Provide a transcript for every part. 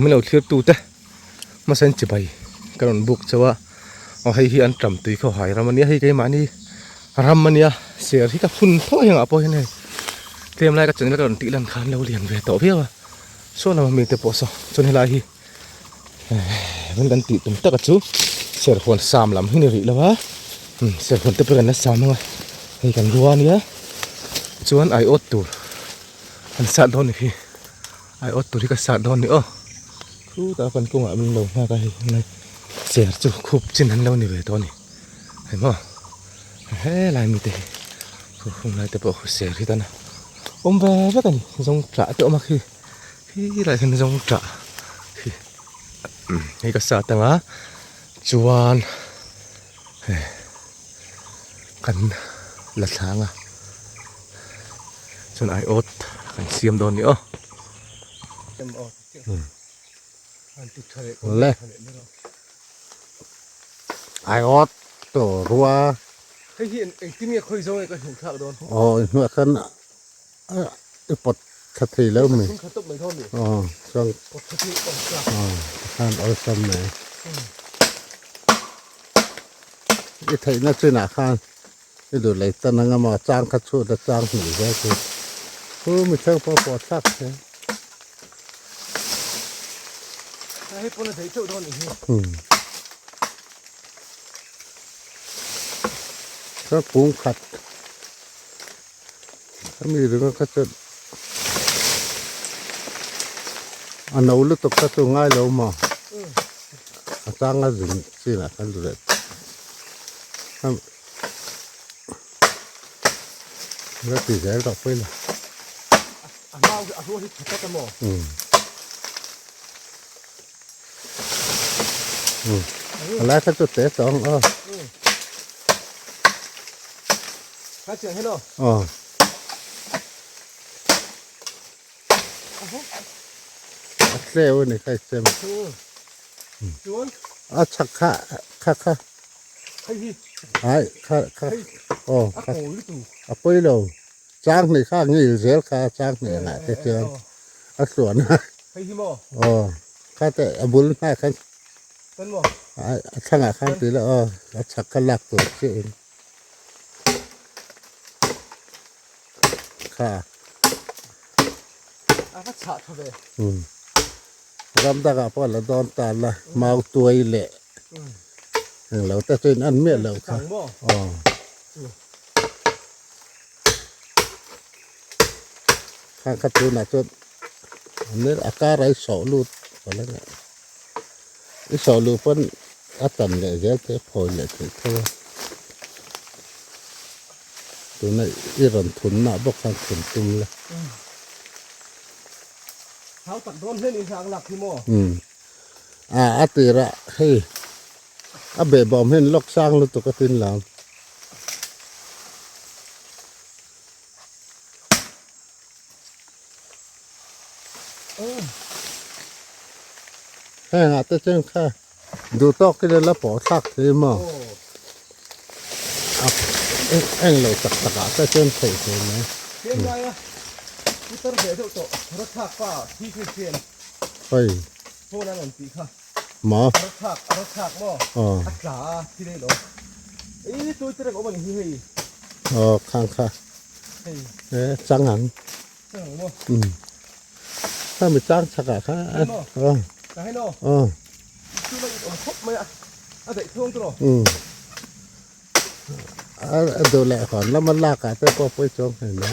ไม่เราเทียบตู้เต้มาเส้นจีบไปกระโดดบุกจะว่าเอาให้ที่อันจำตุยเขาหายรามันนี้ให้ไกมานี่รามันนี้เสียที่กับฝุ่นพ่อยังอ่ะพ่อยังไงเตรียมอะไรก็จนแล้วกระโดดตีลันคานเราเรียนเวทต่อเพี้ยวส่วนเรามีแต่ปอสจนให้ไรฮีมันกันตีตุ่มตะกัดจูเสียคนสามลำให้เหนื่อยแล้ววะเสียคนตะเปกันนัดสามมั้งให้กันรัวนี่ชวนไออดตูอันสัตว์โดนนี่พี่ไออดตูที่ก็สัตว์โดนนี่คู่ตาคนกุ้งอ่ะมันลงมาไปในเสียจูคุบจินหันเรานี่เว้ยตัวนี้เห็นมั้ยเฮ้ยลายมีแต่คงลายแต่ปอกเสียที่ตานะแบบกันนี่จงจ่าตัวมาคือลายกันจงจ่านี่ก็สัตว์แต่ว่าจวนกันหลัดทางจนไออดกันเสียมโดนนี่เลยไอออสตัวรัวเฮ้ยไอ้ที่มีเคยส่งไอ้ก็ถูกทักโดนอ๋อเมื่อกันปลดทัทีแล้วมั้ยขัดตบไม่ท่อนนี่อ๋อช่วงปลดทัทีปลดจับอ๋อท่านเอาซ้ำไหนไอ้ไทยน่าจะหนาข้างไอ้ดูเลยตอนนั้นมาจ้างคัดชูดจ้างหนีได้คือไม่ใช่พอปลดทักใช่ให้ปนไทยเจ้าโดนอีกก็ปรุงขัดถ้ามีหรือก็จะอันนู้นตกก็ตัวง่ายแล้วมาจ้างก็ถึงสินะกันดูเลยแล้วตีใจดอกไปเลยมาเอาตัวที่ขัดกันหมดแล้วก็จะเตะสองข้าเสียงให้เนาะเซลล์นี่ใครเซลล์จวนชักข้าไอ้ที่ไอ้ข้าโอ้ข้าโหลิตูไปเลยจ้างนี่ข้างนี่เสียข้าจ้างนี่ไงเจ้าส่วนไอ้ที่โม่ข้าแต่บุญให้ข้าเป็นโม่ช่างข้างตีแล้วชักข้าหลักตัวเชื่อค่ะก็ฉาดเท่าไหร่รำตากาพอละดอนตาละเมาตัวอีเละเราแต่ส่วนอันเมียเราค่ะข้างกระตุ้นอ่ะจนอันนี้อาการไรสอลูดอะไรเงี้ยไอ้สอลูดเพิ่นอาตันเนี่ยเยอะเท่พอเลยถึงเท่าตัวนี้อีรันทุนน่ะบอกข้างทุนตุ้มละเขาตัดโดนเล่นอีสานหลักที่โม่อาติระเฮ้ยเบบอมเห็นล็อกสร้างลูกตัวกระตินหลังแห้งแต่เจ้าค่ะดูตอกกันแล้วปอทักเทมั้งเอ็งเราตักแต่เจ้าใส่เห็นไหมเทียนไรที่ต้นเสียทุกตัวรถทักป้าที่คือเทียนเฮ้ยพวกนั้นหลังปีค่ะหมอรถทักบ่อักษาที่ได้หรอตัวจะได้ก็มันเฮ้ยข้างค่ะจังหังบ่ถ้าไม่จ้างชักอะค่ะจะให้โน่คือเราอีกครบไหมแต่ช่วงตัวดูแลก่อนแล้วมันลากอะแต่พอไปจงเห็นไหม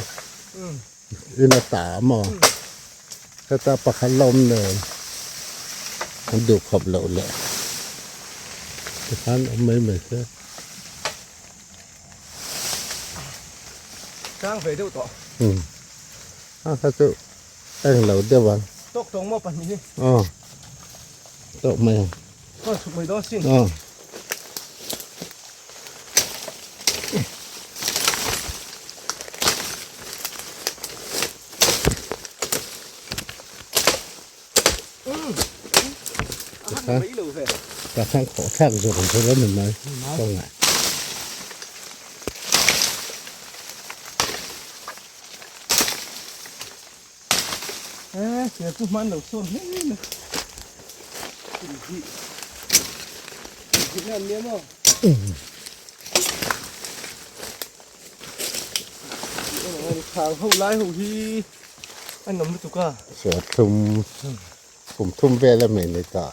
อินาตาหมอถ้าตาประคันลมเลยมันดูขอบเหลาแหละท่านไม่เหมือนกันจ้างไปเดี๋ยวต่อถ้าจะแต่งเหลาเดี๋ยววันตกตรงมาปันนี้ตกไหมก็ถูกไม่ได้สิแต่ข้างขอแท่งส่วนของเขาหนึ่งไหมต้องไงเสียทุกมันเดี๋ยวส่วนนี้ ที่นั่นเนี่ยมั้งทางเข้าไล่หูที่อันนั้นไม่ถูกอ่ะ เสือทุ่มผมทุ่มเวลาเหม็นเลยจ้ะ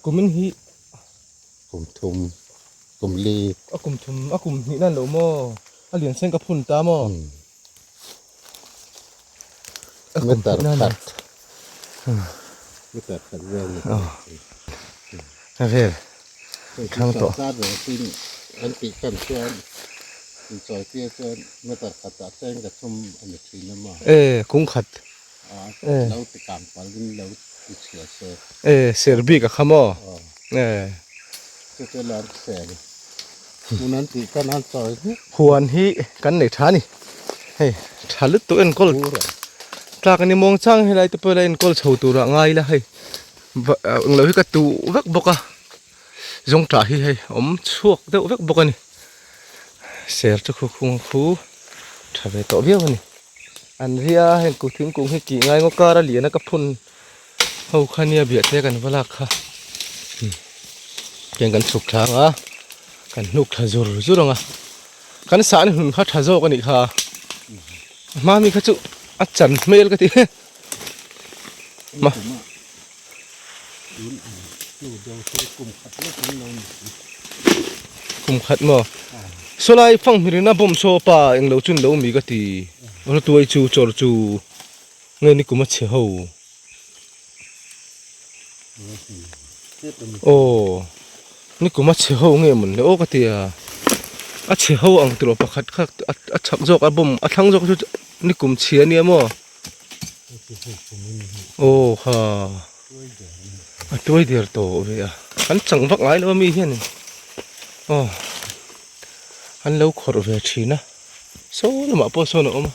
กูมันฮี ผมทุ่มผมลี อะกุมทุมอะกุมนี่นั่นเหรอมั้งอะเหรียญเส้นกับพุ่นตามั้งอะกุ ไม่ ม ตัด นั่น ขั นะ ดไม่ตัดขัดเวล โอเค ข้างต่อ ซาดหรือสิ่งอันติกันเชิญจอยเตี้ยเชิญไม่ตัดขัดตัดเส้นกับทุ่มอันนี้ทีน้ำมัน คุ้งขัด เราติดกลางปลาลิ้นเราติดเสือเสือ เซอร์บีกับขมอจะร้านแสนมูนั้นติก็นั้นซอยนี่ หวนฮีกันในท่านี่เฮ้ยท่าลึกตัวเอ็นก็ตรากันนี่มองช่างให้ไรตัวเอ็นก็เฉาตัวละง่ายละเฮ้ยเราให้กระตูเวกบกะจงจ่าให้ช่วงเดียวเวกบกนี่เสียจะคู่ทำไปต่อเบี้ยวนี่อันเรียเห็นกูถึงกูให้กี่ง่ายก็การเหลียนกับพุ่นเขาขันเนี่ยเบียดกันเวลาค่ะยังกันสุกทางอ่ะกันนุกทะจุรงอ่ะกันสารหุ่นเขาทะโจกันอีกค่ะมามีขจุอาจารย์เมลกันทีมาคุมขัดมาสลายฟังมีนะบ่มโซปาเองเราจุนเรามีกันทีเราตัวจูจอจูเงินนี่กูมาเชี่ยวโอ้นี่กูมาเชี่ยวเงี้ยมันเลยโอ้กันทีอ่ะอาเชี่ยวอังตัวประคัดคักอาชักจอกอาบ่มอาทั้งจอกนี่กูเชี่ยเนี่ยมั้งโอ้ค่ะตัวเดียวโตเว้ยอันจังวักไงแล้วมีเห็นโอ้อันเราขอรู้เวทีนะโซ่ละมาพอโซ่เนาะมา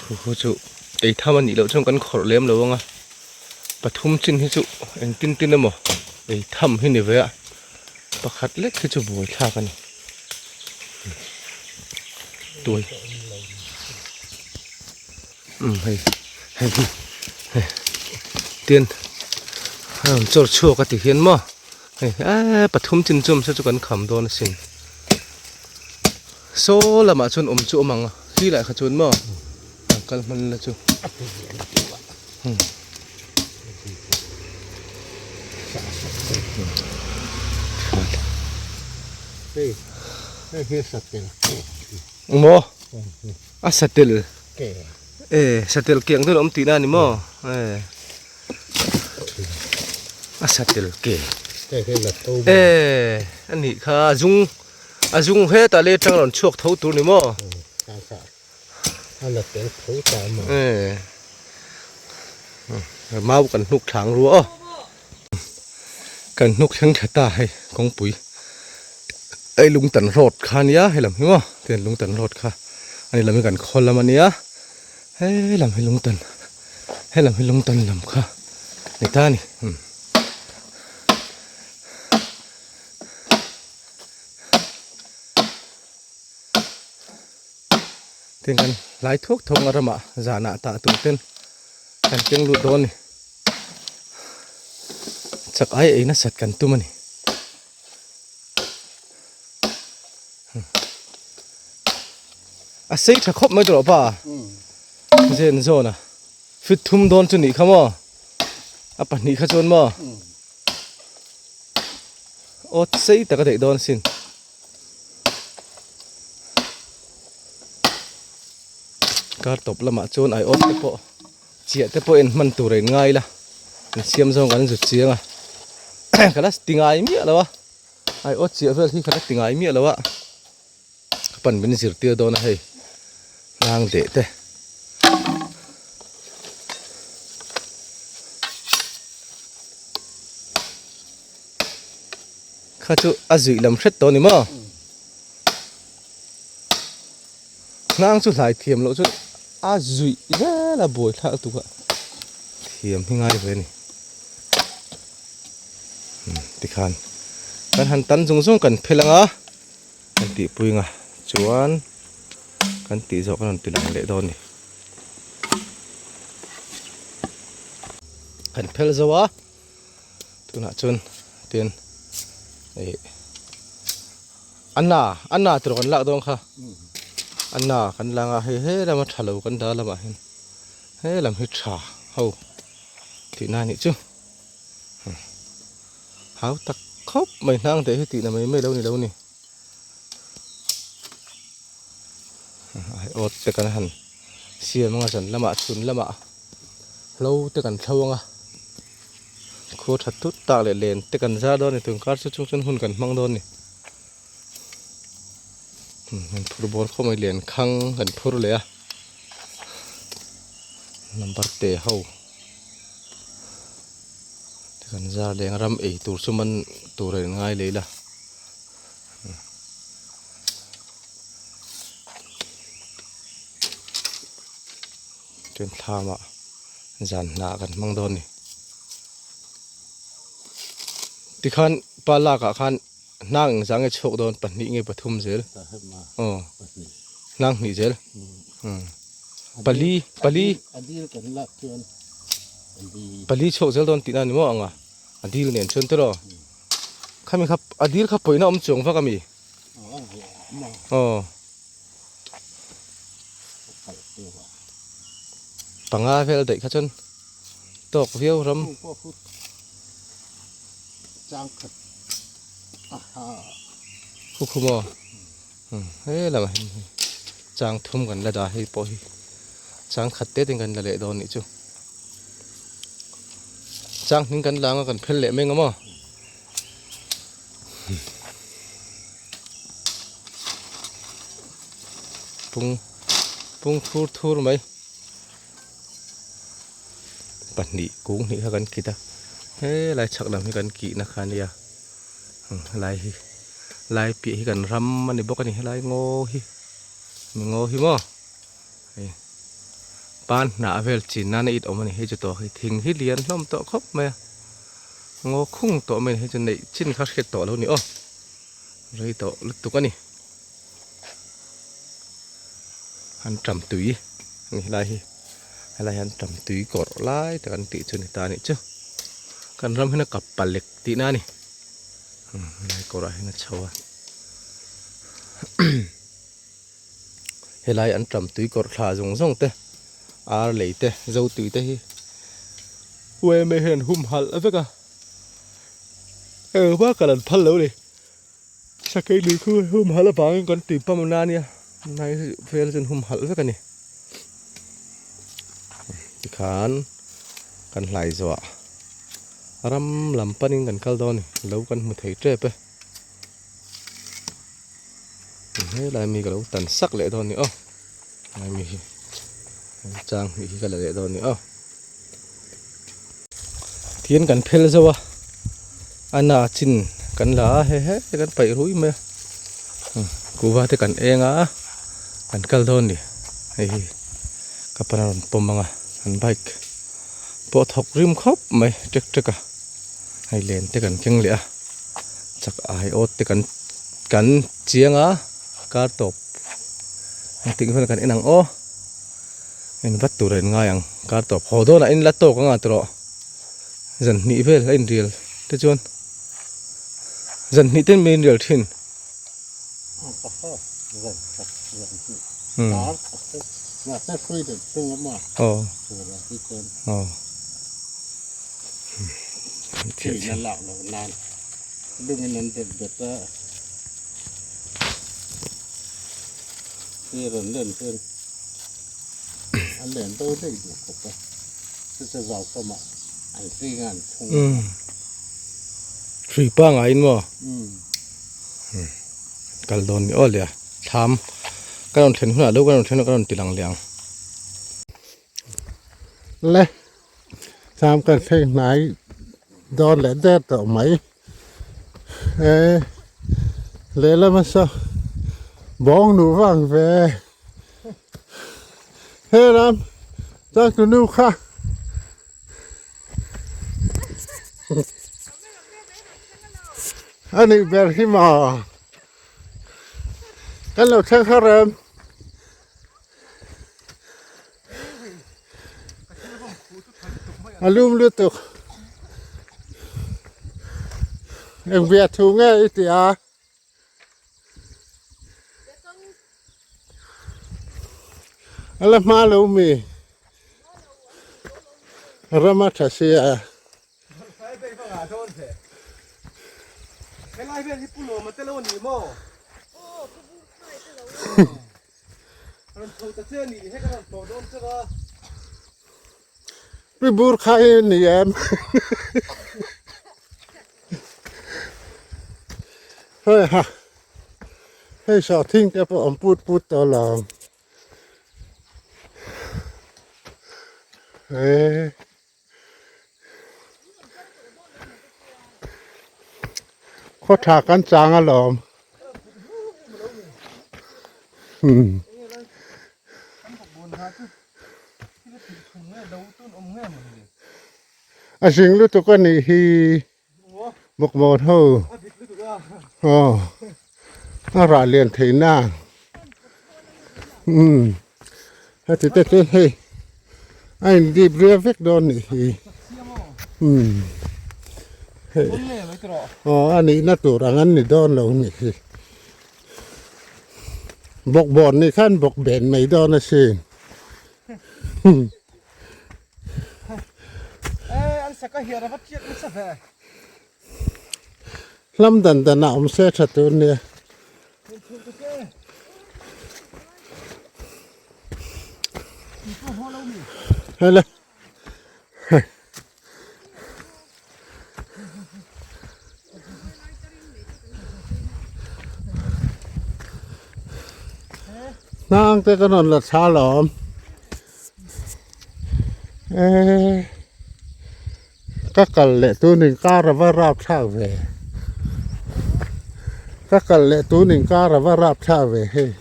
คือจู่ไอ้ท่ามันนี่เราจงกันขอเลี้ยมเราไงปฐุมจินให้จู่เอ็นตินนะมั้งไอ้ทำให้เนี่ยเว้ยประคัดเล็กคือจู่บัวท่ากันตัวให้เตียนจอดชัวกันติเห็นมั้งปฐุมจินจุ่มซะจุกันขำโดนสินโซ่ละมาชนจู่มังที่ไหนขจรมั้งกันมันละจู่เฮ้ยสัตว์เป็น โมสเตล แก่ สเตลเกียงตัวน้ำตีน่านี่มั้งสเตลเก แต่แค่ละตู้ อันนี้ค่ะจุงเฮตาเลจังหล่อนชวกเท่าตัวนี่มั้ง ตาสาอันละเป็นผู้ตามมา มากันนุกทางรัวกันนุกทั้งตาให้ของปุ๋ยไอ้ลุงตันรถคันนี้ให้ลำหิวเตียนลุงตันรถค่ะอันนี้เรามีกันคนละมันเนี้ยให้ลำให้ลุงตันให้ลำให้ลุงตันลำค่ะในท่านี่เตียนกันหลายทุกทงอารมะจานาตาตุ้งเต้นกันเจียงลุดโดนนี่สักไอ้น่าสัตว์กันตุ้มันนี่อาศัยถ้าครบไม่ตลอดป่ะเจนโซนะฟิตทุ่มโดนจนนี่ขโมยอ่ะปะนี่ขจรมั้งโอ้ใส่แต่ก็เด็กโดนสินการตบละมาโจนไอโอ๊ตเตปโอเจียเตปโอเอ็นมันตัวเร่งง่ายละเสียมซองกันสุดเสียงอ่ะขนาดติงไอเมียแล้ววะไอโอ๊ตเจียเพื่อที่ขนาดติงไอเมียแล้ววะปั่นเป็นสิรเตียโดนนะเฮ้ยนางเดะเต้ข้าจูอาจุยลำเช็ดตัวนี่มั้งนางจุดหลายเทียมแล้วจุดอาจุยแย่ละบ่อยท่าตัวเทียมที่ง่ายไปนี่ติคานกันหันตันซุงกันเพลังอ่ะกันตีปุยงอ่ะจวนกันตีจอกกันตีหลังเละโดนนี่ kan phel zawa tuna chun tin ei anna tro kan la dong kha anna kan langa he lama thalo kan da lama hin he lam hi tha ho ti na ni chu hau tak khop mai nang te hi ti na mai lâu ni ai ot te kan han sia manga san lama chun lama lâu te kan thawanga khu that tut ta le len te kan za do ni tung kar chu chung chun hun kan mang do ni phur bor kho mai len khang kan phur le a number te ho te kan za leng ram ei tur chuman tur ngai le la trên tham ạ dàn nạ gần mang đôn này thì khan pala cả khan nang giang cái chok đôn bật nị nghe bật thum dễ nang nị dễ pali chok dễ đôn tị na ni mo anga adil nen chun tero kami khap adil khap poina om chong fa kami panga vel dei kha chun tok viau ram khu khu mo he la ma chang thum kan la da hi po hi chang khat te ting kan la le don ni chu chang ning kan lang kan phel le meng mo pung thur mai bật nị cũng nị gần kita thế lại chắc làm gần kỹ na khani à lại bị gần ram mà này bốc cái này lại ngô hi mo pan nã về chỉ na này ít ông này hay cho tổ hay thình hít liền lom tổ khóc mày ngô khung tổ mình hay cho này chín khát cái tổ lâu nữa rồi tổ lúc tục cái này ăn trầm túi này lại han trầm túi cột lạiแต่กันติชนิตานี่chứกันรำให้นักกับปลาเล็กตีน่านี่lại cột lạiนักชาวให้lại ăn trầm túi cột khá giống giống thế lấy thế dâu túi thế hi quê mày hiện hùm hal ở vậy cả bác cả lần phân lâu đi sao cái đi khu hùm hal là bằng con tìm pam na nia này về là hùm hal vậy cả nè khán kan lại rồi ram làm panin kan kal don lâu kan một thấy trep thế lại mi cái lâu tần sắc lệ don nữa lại mi trang mi cái lệ don nữa thiên kan phel rồi ana chin kan la he kan pai rui me kuwa te kan enga kan kal don ni he kaparan pomanga anh bike bộ thọc rim khóc mày trek à hay lên te kan keng le chắc ai ot te kan chiang á car top ting phân kan enang o en vat tu ren nga yang car top ho do na in la to ka nga tro dần nị về in real te chon dần nị tên main real thin là cái phi được chung mà thì nó lạo nó nan đừng nên được ta kia rồi lên trên anh lên tôi đây được cục đó sẽ vào cơ mà anh suy ngàn suy pa ngai mo kal don ni olia tham cái đồng tiền huna lâu cái đồng tiền lằng lằng lẽ tham cái thế này đó lẽ ra tao mấy lẽ là mà sao bóng nụ vàng về thế lắm chắc tụi nụ khác anh ấy bé khi mà cái lẩu thang khá rầm alum lu tu em việt thu nghe ít à alam malu mi ramat asia Sai be fa ga thon the. Cái lai bên thì pulo mà tê lâu nhỉ mò. Anh thâu ta chơi nhỉ hay cái thằng tổ đôn chơi à? bị bur khai nhỉ em hơi ha hơi sợ thinh cái bọn put to lòng ê khó thả cắn trắng à lòng à xin lúc tụi con này thì một thôi nó ra liền thấy na thì tết hey anh đi bria vết đòn này thì anh ấy nó tụt ra ngắn này đòn lâu này thì bọc bòn này khăn bọc bền mấy đòn là xin anh sẽ có hiểu là phát triển nó sẽ về. Lâm tần nào ông sẽ thật tốt nè hay là nàng tới cái nón là xa lắm các cần lệ tu ninh ca ra và rạp thả về các cần lệ tu ninh ca ra và rạp thả về hey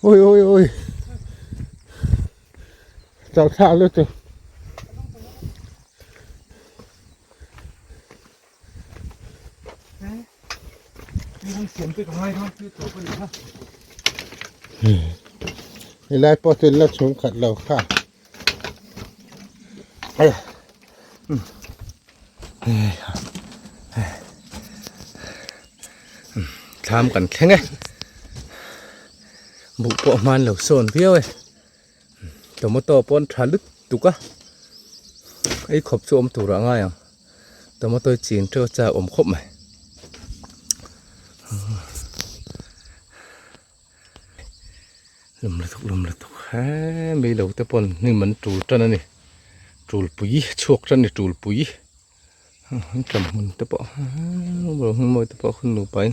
ôi chào thả luôn chứ lại bỏ tiền là xuống khát lầu khá Tham cần khen ấy bộ bộ man lẩu sồn phiêu ấy tổ mô tô pon trả lứt tục á ấy khop cho tủ ra ngay à tổ mô tô chín treo trà khop mày lùm là thục ha mấy đầu tép pon nhưng mình trù chân này trù bùi chuột chân này trù bùi cầm mình tép bỏ rồi môi tép bỏ không đủ bánh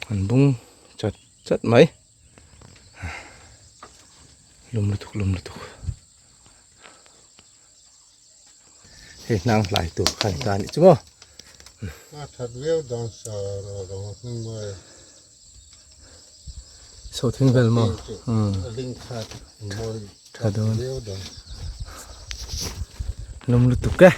hành bung chặt mấy lùm là thục thì năng lại tủ khải ta nữa chứ không thật liêu đòn sờ rồi đó nhưng mà số thiên về mà linh thật môi thật liêu đòn lùm là thục cái